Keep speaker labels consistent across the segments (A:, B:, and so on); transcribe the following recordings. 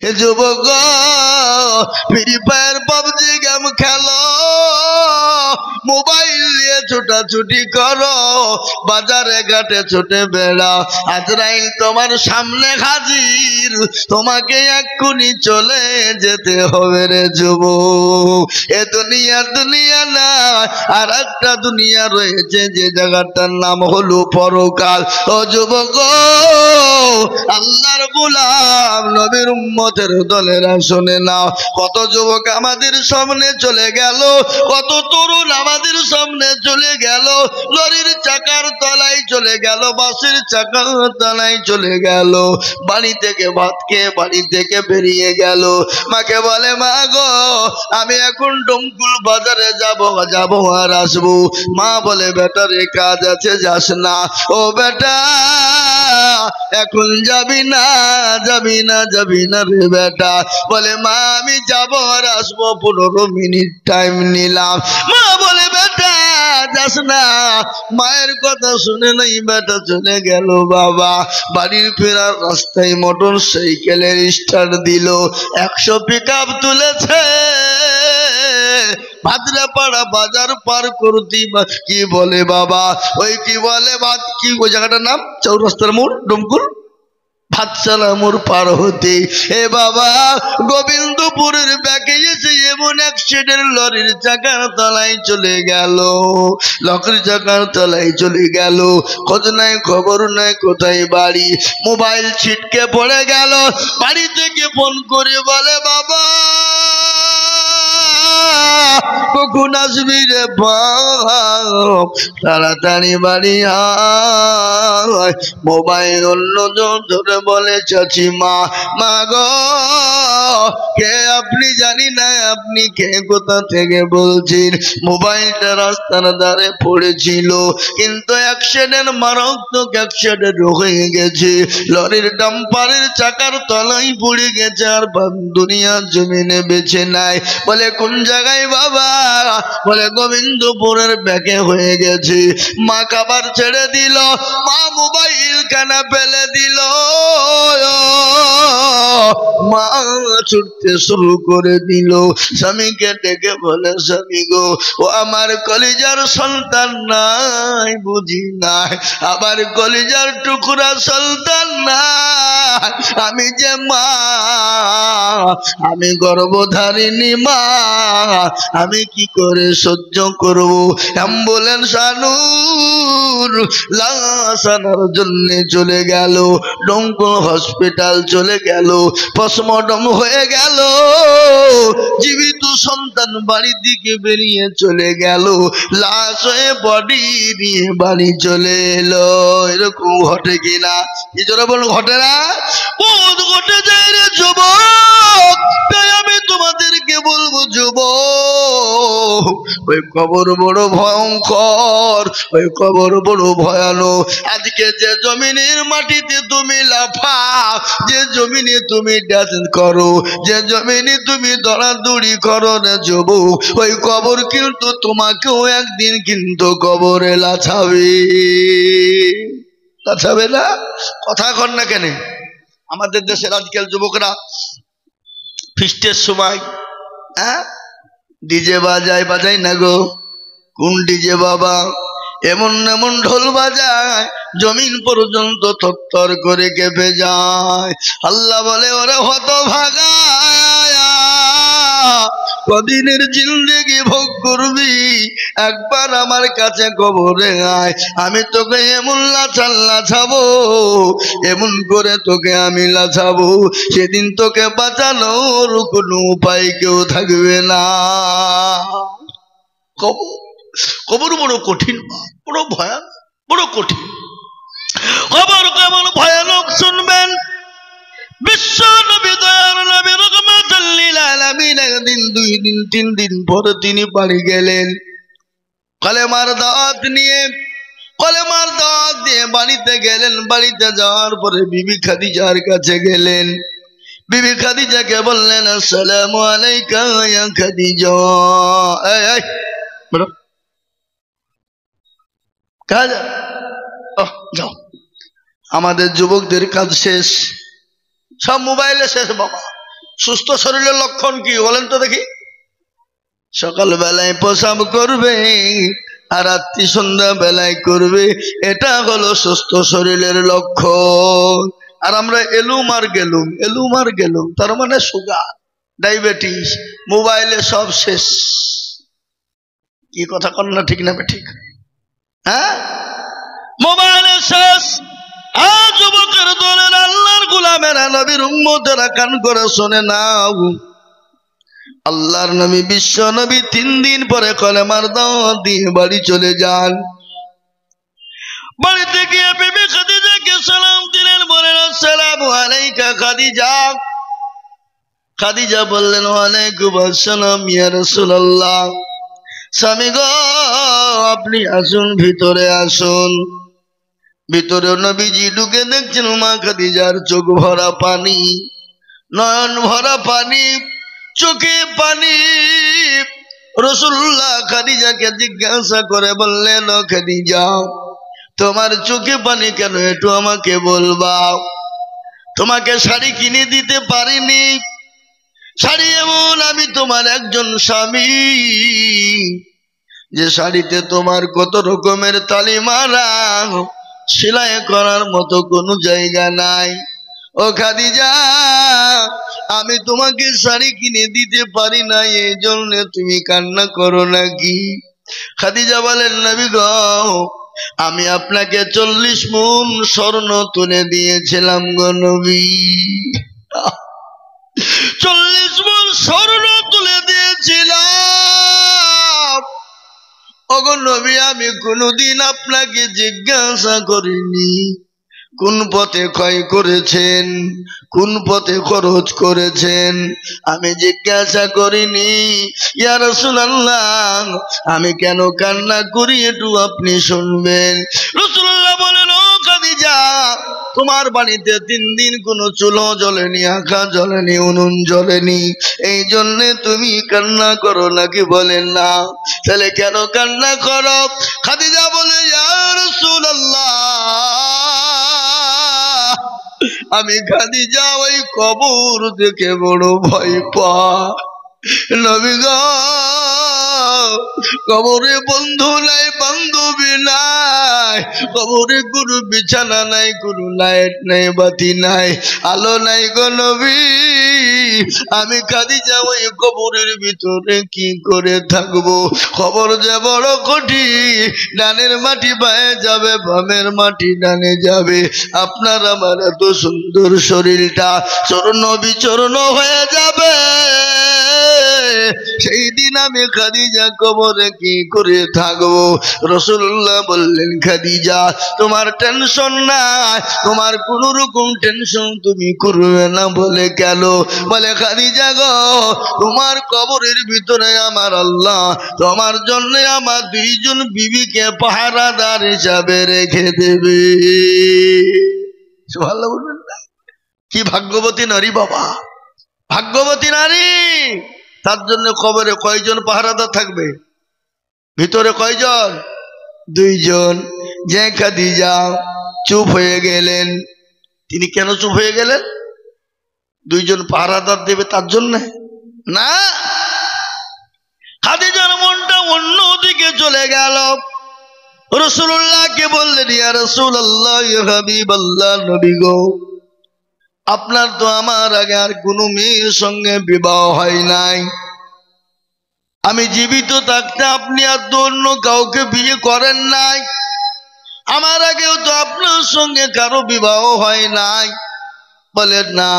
A: হে যুবক free fire PUBG game খেলো, mobile নিয়ে ছোটাছুটি করো, বাজারে ঘাটে ছুটে বেড়াও, আজরাইল তোমার সামনে হাজির, তোমাকে এক্ষুনি চলে যেতে হবে রে যুবক। এ দুনিয়া না, আর একটা দুনিয়া রয়েছে যে জায়গাটার নাম হলো পরকাল। ও যুবক, আল্লাহর গোলাম নবীর উম্মতের দলেরা শুনে নাও, কত যুবক আমাদের সামনে চলে গেল, কত তরুণ আমাদের সামনে চলে গেল, লরির চাকার তলায় চলে গেল, বাসের চাকার তলায় চলে গেল, বাড়ি থেকে ভাত খেয়ে বাড়ি থেকে বেরিয়ে গেল, মাকে বলে মা গো আমি এখন ডমকুল বাজারে যাব আর আসবো। মা বলে বেটা রে কাজ আছে যাস না। ও বেটা এখন যাবি না রে বেটা। বলে মা আমি যাব আর আসবো, 15 মিনিট টাইম নিলাম। মা বলে বেটা যাস না। মায়ের কথা শুনে নাই বেটা চলে গেল। বাবা বাড়ির ফেরার রাস্তায় মোটর সাইকেলের স্টার্ট দিল, 100 পিকআপ তুলেছে, ভাদ্রাপাড়া বাজার পার করতি কি বলে বাবা ওই কি বলে কি ওই জায়গাটার নাম চৌরাস্তার মোড় ডমকুল ভাতশালা মোড় পার হতে এ বাবা গোবিন্দপুরের ব্যাকে এসে এমন অ্যাক্সিডেন্ট, লরির চাকার তলায় চলে গেল, লরির চাকার তলায় চলে গেল, খোঁজ নাই খবর নাই কোথায় বাড়ি, মোবাইল ছিটকে পড়ে গেল। বাড়ি থেকে ফোন করে বলে বাবা কখন আসবি রে বাপ, তাড়াতাড়ি বাড়ি আয়। মোবাইল অন্য ধরে বলে চাচিমা মা গো কে আপনি জানি না আপনি কে কোথা থেকে বলছেন। মোবাইলটা রাস্তার ধারে পড়েছিল, কিন্তু অ্যাক্সিডেন্ট মারাত্মক অ্যাক্সিডেন্ট হয়ে গেছে, লরির ডাম্পারের চাকার তলায় পড়ে গেছে, আর দুনিয়ার জমিনে বেঁচে নাই। বলে কোন জায়গায় বাবা? বলে গোবিন্দপুরের ব্যাকে হয়ে গেছে। মা খাবার ছেড়ে দিল, মা মোবাইল কানা ফেলে দিল, মা ছুটতে শুরু করে দিল। স্বামীকে ডেকে বলে স্বামী গো ও আমার কলিজার সন্তান নাই বুঝি নাই, আমার কলিজার টুকরা সন্তান নাই, আমি যে মা, আমি গর্ভধারিণী মা, আমি কি করে সহ্য করব? অ্যাম্বুলেন্স আনুন, লাশ আনার জন্য চলে গেল, ডমকল হসপিটাল চলে গেল, পোস্টমর্টম হয়ে গেল, জীবিত সন্তান বাড়ির দিকে বেরিয়ে চলে গেল, লাশ হয়ে বডি নিয়ে বাড়ি চলে এলো। এরকম ঘটে কিনা? কি জোরে বলুন ঘটে না? বহুত ঘটে যায় রে যুবক। তাই আমি তোমাদেরকে বলবো যুবক, ওই কবর বড় ভয়ঙ্কর, ওই কবর বড় ভয়ানক। আজকে যে জমিনের মাটিতে তুমি লাফাও, যে জমিনে তুমি ডান্স করো, যে জমিনে তুমি দৌড়াদৌড়ি করো না যুবক, ওই কবর কিন্তু তোমাকেও একদিন কিন্তু কবরে লাছাবে। লাছাবে না? কথা কর না কেন? আমাদের দেশের আজকাল যুবকরা ফিস্টের সময় ডিজে বাজায় না গো। কোন ডিজে বাবা? এমন এমন ঢোল বাজায় জমিন পর্যন্ত থরথর করে কেঁপে যায়। আল্লাহ বলে ওরে হতভাগা, কদিনের জিন্দেগি ভোগ করবি, একবার আমার কাছে কবরে আয়, আমি তোকে এমন লাছাবো, এমন করে তোকে আমি লাছাবো, সেদিন তোকে বাঁচানোর কোনো উপায় কেউ থাকবে না। কবর বড় কঠিন, বড় ভয়ানক, বড় কঠিন। খবর কেমন ভয়ানক শুনবেন। বিশ্ব নবী দয়ার নবী রাহমাতুল লিল আলামিন একদিন 2 দিন 3 দিন পরে তিনি বাড়ি গেলেন কলেমার দাওয়াত নিয়ে। কলেমার দাওয়াত দিয়ে বাড়িতে গেলেন। বাড়িতে যাওয়ার পরে বিবি খাদিজার কাছে গেলেন। বিবি খাদিজাকে বললেন আসসালামু আলাইকা ইয়া খাদিজা। এই বলো কাজ যাও, আমাদের যুবকদের কাজ শেষ, সব মোবাইলে শেষ বাবা। সুস্থ শরীরের লক্ষণ কি বলেন তো দেখি? সকালবেলায় পেশাব করবে আর রাত্রি সন্ধ্যা বেলায় করবে, এটা হলো সুস্থ শরীরের লক্ষণ। আর আমরা এলুম আর গেলুম, তার মানে সুগার, ডায়াবেটিস, মোবাইলে সব শেষ। কি কথা কন না, ঠিক না ঠিক? হ্যাঁ, মোবাইলে শেষ। আর যুবকের দলের আল্লাহর গোলামেরা, নবীর উম্মতেরা কান করে শোনে নাও, আল্লাহর নবী বিশ্ব নবী 3 দিন পরে কলেমার দাওয়াত দিয়ে বাড়ি চলে যান। বাড়িতে গিয়ে বিবি খাদিজাকে সালাম দিলেন, বলেন আসসালামু আলাইকা খাদিজা। খাদিজা বললেন ওয়ালাইকুম আসসালাম ইয়া রাসূলুল্লাহ। স্বামী গো, আপনি আসুন, ভিতরে আসুন। ভিতরে নবীজি ঢুকে দেখছেন মা খাদিজার চোখ ভরা পানি, নয়ন ভরা পানি, চোখে পানি। রাসূলুল্লাহ খাদিজাকে জিজ্ঞাসা করে বললেন, ও খাদিজা, তোমার চোখে পানি কেন, একটু আমাকে বলবা? তোমাকে শাড়ি কিনে দিতে পারিনি, শাড়ি এমন আমি তোমার একজন স্বামী যে শাড়িতে তোমার কত রকমের তালি মারা, সেলাই করার মতো কোনো জায়গা নাই। ও খাদিজা, আমি তোমাকে শাড়ি কিনে দিতে পারি না, এই জন্য তুমি কান্না করো নাকি? খাদিজা বলেন, নবী গো, আমি আপনাকে 40 মণ স্বর্ণ তুলে দিয়েছিলাম গো নবী। 40 মণ স্বর্ণ তুলে দিয়েছিলাম। ওগো নবী, আমি কোনদিন আপনাকে জিজ্ঞাসা করিনি কোন পথে ক্ষয় করেছেন, কোন পথে খরচ করেছেন, আমি জিজ্ঞাসা করিনি। ইয়া রাসূলুল্লাহ, আমি কেন কান্না করি একটু আপনি শুনবেন। রাসূলুল্লাহ বলেন, ও খাদিজা, তোমার বাড়িতে 3 দিন কোনো চুলো জ্বলেনি, আঁকা জ্বলেনি, উনুন জ্বলেনি, এই জন্যে তুমি কান্না করো নাকি? বলেন না। তাহলে কেন কান্না করো? খাদিজা বলে, ইয়া রাসূলুল্লাহ, আমি খাদিজা ওই কবর দেখে বড় ভয় পাই। নবী গো, কবরে বন্ধু নাই, বান্ধবী নাই, কবরে কোনো বিছানা নাই, কোনো লাইট নাই, বাতি নাই, আলো নাই গো নবী। আমি খাদিজা ওই কবরের ভিতরে কি করে থাকবো? খবর যে বড় কঠিন, ডানের মাটি বায়ে যাবে, বামের মাটি ডানে যাবে। আপনার আমার এত সুন্দর শরীরটা চূর্ণ বিচূর্ণ হয়ে যাবে, সেই দিন আমি খাদিজা কবরে কি করে থাকবো? রাসূলুল্লাহ বললেন, খাদিজা, তোমার টেনশন নাই, তোমার কোন রকম টেনশন তুমি করবে না। বলে কেন? বলে, খাদিজা গো, তোমার কবরের ভিতরে আমার আল্লাহ তোমার জন্য আমার 2 জন বিবিকে পাহারাদার হিসাবে রেখে দেবে। সুবহানাল্লাহ বলবেন না? কি ভাগ্যবতী নারী বাবা, ভাগ্যবতী নারী। তার জন্য কবরে কয়জন পাহারাদার থাকবে? ভিতরে কয়জন? 2 জন। যে খাদিজা চুপ হয়ে গেলেন, তিনি কেন চুপ হয়ে গেলেন? 2 জন পাহারাদার দেবে তার জন্য না। খাদিজার মনটা অন্যদিকে চলে গেল। রাসূলুল্লাহকে বললেন, ইয়া রাসূলুল্লাহ, ইয়া হাবিবাল্লাহ, নবী গো, আপনার তো আমার আগে আর কোনো মেয়ের সঙ্গে বিবাহ হয় নাই, আমি জীবিত থাকতে আপনি আর অন্য কাউকে বিয়ে করেন নাই, আমার আগেও তো আপনার সঙ্গে কারো বিবাহ হয় নাই। বলেন না,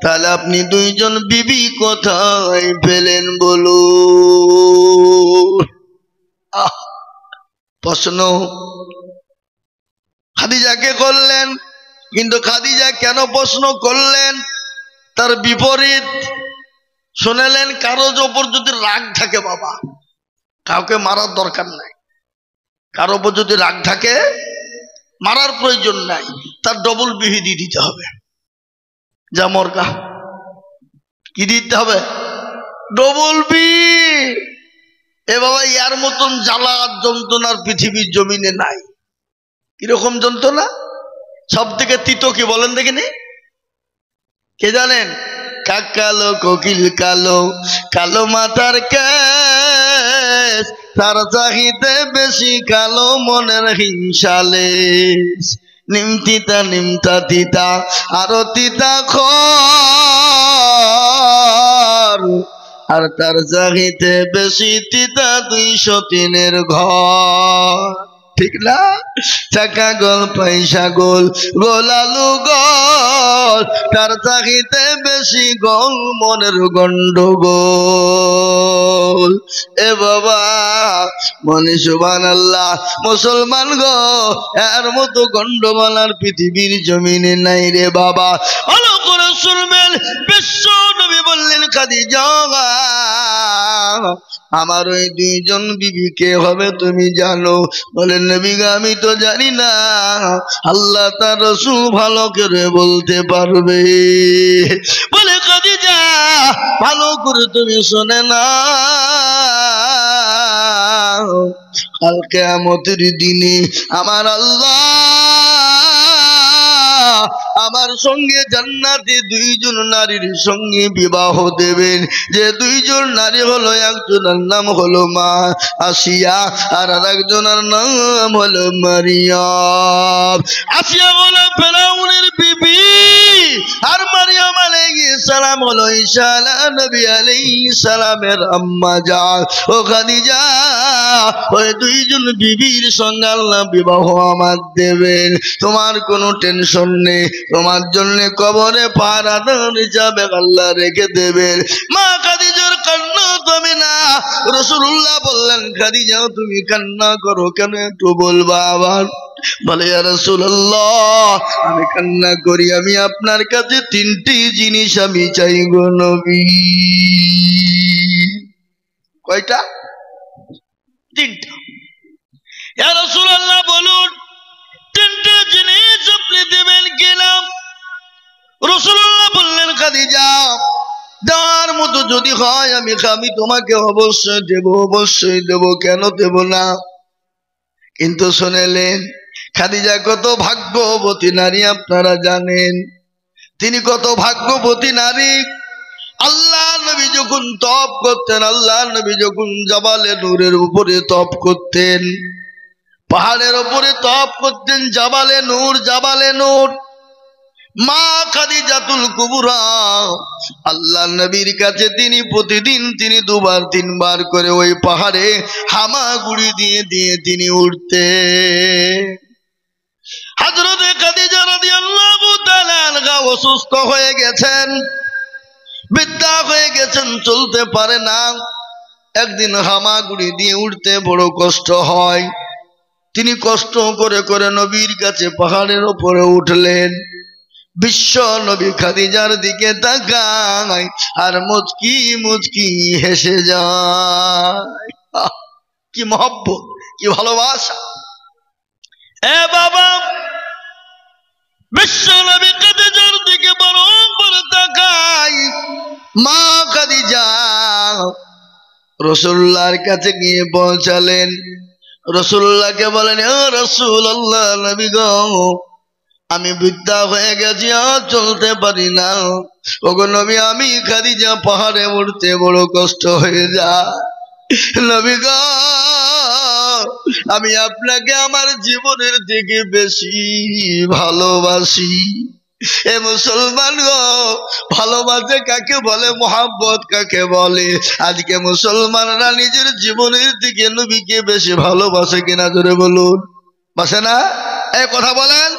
A: তাহলে আপনি 2 জন বিবি কোথায় পেলেন বলুন? প্রশ্ন খাদিজাকে করলেন, কিন্তু খাদিজা কেন প্রশ্ন করলেন তার বিপরীত শুনেলেন। কারো ওপর যদি রাগ থাকে, বাবা, কাউকে মারার দরকার নাই। কারো ওপর যদি রাগ থাকে, মারার প্রয়োজন নাই, তার ডবল বিহি দিয়ে দিতে হবে। যা মরকা, কি দিতে হবে? ডবল বিহি। এ বাবা, ইয়ার মতন জ্বালা যন্ত্রণার পৃথিবীর জমিনে নাই। কিরকম যন্ত্রণা? সব থেকে তিতো কি বলেন দেখিনি? কে জানেন? কাক কালো কোকিল কালো, কালো মাথার কেশ, তার চাহিতে বেশি কালো মনের হিংসালেশ। নিমতিতা নিমতা তিতা আরো তিতা খর, আর তার চাহিতে বেশি তিতা 203 ঘর। ঠিক না? চাকা গোল পয়সা গোল, গোল আলু গোল, তার চাহিতে বেশি গোল মনের গন্ডগোল। এ বাবা মনে সুবহানাল্লাহ, মুসলমান গো, এর মতো গন্ডগোল আর পৃথিবীর জমিনে নাই রে বাবা। ভালো করে শুনবেন, বিশ্ব নবী বললেন খাদিজা, আমার ওই 2 জন বিবি কে হবে তুমি জানো? বলেন নবী গো আমি তো জানি না, আল্লাহ তার রাসূল ভালো করে বলতে পারবে। বলে খাদিজা ভালো করে তুমি শুনে না, কাল কিয়ামতের দিনে আমার আল্লাহ আমার সঙ্গে জান্নাতে 2 জন নারীর সঙ্গে বিবাহ দেবেন। যে 2 জন নারী হলো, একজনের নাম হলো মা আসিয়া, আর আরেকজনের নাম হলো মারিয়াম। আসিয়া হলো ফেরাউনের বিবি, আর মারিয়াম আলাইহিস সালাম হলো ঈসা নবী আলাইহিস সালামের আম্মা জান। ও খাদিজা ওই 2 জন বিবির সঙ্গে আল্লাহ বিবাহ আমার দেবেন, তোমার কোনো টেনশন নেই, তোমার জন্য কবরে পাহারাদার হিসাবে আল্লাহ রেখে দেবেন। মা খাদিজার কান্না থামে না। রাসূলুল্লাহ বললেন খাদিজা তুমি কান্না করো কেন, একটু বলবা আবার? বলে ইয়া রাসূলুল্লাহ আমি কান্না করি, আমি আপনার কাছে 3টি জিনিস আমি চাই গো নবী। কয়টা? 3টা। ইয়া রাসূলুল্লাহ বলুন 3টে জিনিস আপনি দেবেন কিনা? রাসূলুল্লাহ বললেন খাদিজা দেওয়ার মতো যদি হয় আমি তোমাকে অবশ্যই দেব, অবশ্যই দেব, কেন দেব না? কিন্তু শুনেলেন খাদিজা কত ভাগ্যবতী নারী আপনারা জানেন, তিনি কত ভাগ্যবতী নারী। আল্লাহ নবী যখন তপ করতেন, আল্লাহ নবী যখন জাবালে নূরের উপরে তপ করতেন, পাহাড়ের উপরে তপ করতেন, জাবালে নূর, জাবালে নূর, মা খাদিজাতুল কুবরা আল্লাহ নবীর কাছে তিনি প্রতিদিন তিনি 2-3 বার করে ওই পাহাড়ে হামাগুড়ি দিয়ে দিয়ে তিনি উঠতেন। হযরত খাদিজা রাদিয়াল্লাহু তাআলা আনহা অসুস্থ হয়ে গেছেন, বৃদ্ধা হয়ে গেছেন, চলতে পারে না। একদিন হামাগুড়ি দিয়ে উঠতে বড় কষ্ট হয়, তিনি কষ্ট করে করে নবীর কাছে পাহাড়ের উপরে উঠলেন। বিশ্ব নবী খাদিজার দিকে তাকায় আর মুচকি মুচকি হেসে যায়। কি মহব্বত, কি ভালোবাসা! এ বাবা বিশ্ব নবী খাদিজার দিকে বরাবর তাকায়। মা খাদিজা রাসূলুল্লাহর কাছে গিয়ে পৌঁছালেন। রাসূলুল্লাহকে বলেন ও রাসূলুল্লাহ, নবী গো আমি বৃদ্ধা হয়ে গেছি, আর চলতে পারি না। ওগো নবী আমি খাদিজা পাহাড়ে উঠতে বড় কষ্ট হয়ে যায়। নবী গো আমি আপনাকে আমার জীবনের থেকে বেশি ভালোবাসি। এ মুসলমান গো ভালোবাসে কাকে বলে, মোহাব্বত কাকে বলে? আজকে মুসলমানরা নিজের জীবনের থেকে নবীকে বেশি ভালোবাসে কিনা জোরে বলুন? বাসে না? এই কথা বলেন।